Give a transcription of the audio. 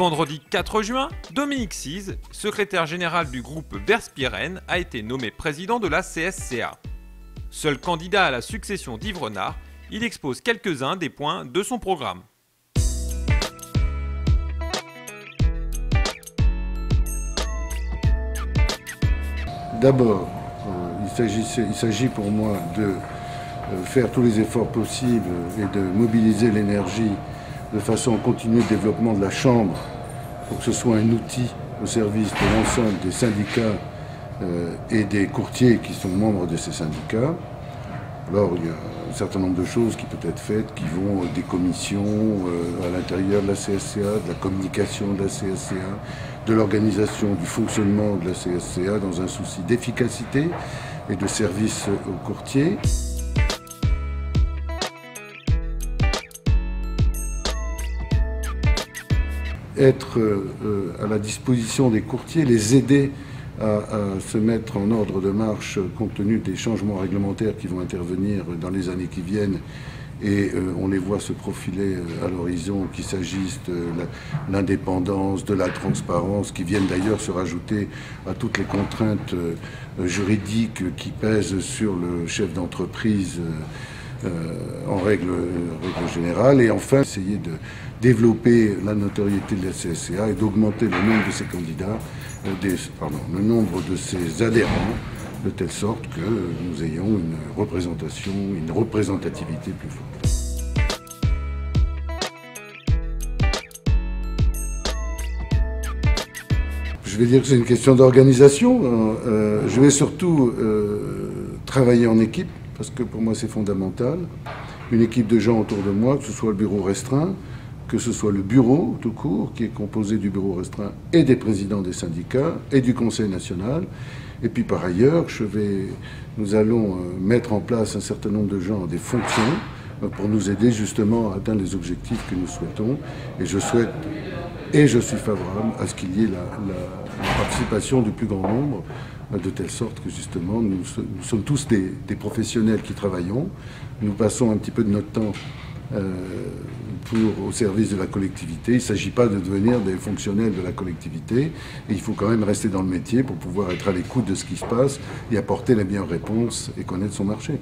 vendredi 4 juin, Dominique Cise, secrétaire général du groupe Verspiren, a été nommé président de la CSCA. Seul candidat à la succession d'Yves Renard, il expose quelques-uns des points de son programme. D'abord, il s'agit pour moi de faire tous les efforts possibles et de mobiliser l'énergie de façon à continuer le développement de la Chambre pour que ce soit un outil au service de l'ensemble des syndicats et des courtiers qui sont membres de ces syndicats. Alors il y a un certain nombre de choses qui peuvent être faites, qui vont des commissions à l'intérieur de la CSCA, de la communication de la CSCA, de l'organisation, du fonctionnement de la CSCA dans un souci d'efficacité et de service aux courtiers. Être à la disposition des courtiers, les aider à se mettre en ordre de marche compte tenu des changements réglementaires qui vont intervenir dans les années qui viennent et on les voit se profiler à l'horizon, qu'il s'agisse de l'indépendance, de la transparence, qui viennent d'ailleurs se rajouter à toutes les contraintes juridiques qui pèsent sur le chef d'entreprise en règle générale, et enfin essayer de développer la notoriété de la CSCA et d'augmenter le nombre de ses candidats, le nombre de ses adhérents, de telle sorte que nous ayons une représentation, une représentativité plus forte. Je vais dire que c'est une question d'organisation. Je vais surtout travailler en équipe, parce que pour moi c'est fondamental. Une équipe de gens autour de moi, que ce soit le bureau restreint, que ce soit le bureau tout court, qui est composé du bureau restreint et des présidents des syndicats et du Conseil national. Et puis par ailleurs, nous allons mettre en place un certain nombre de gens, des fonctions, pour nous aider justement à atteindre les objectifs que nous souhaitons. Et je suis favorable à ce qu'il y ait la participation du plus grand nombre, de telle sorte que justement nous sommes tous des professionnels qui travaillons. Nous passons un petit peu de notre temps au service de la collectivité. Il ne s'agit pas de devenir des fonctionnaires de la collectivité. Et il faut quand même rester dans le métier pour pouvoir être à l'écoute de ce qui se passe et apporter la meilleure réponse et connaître son marché.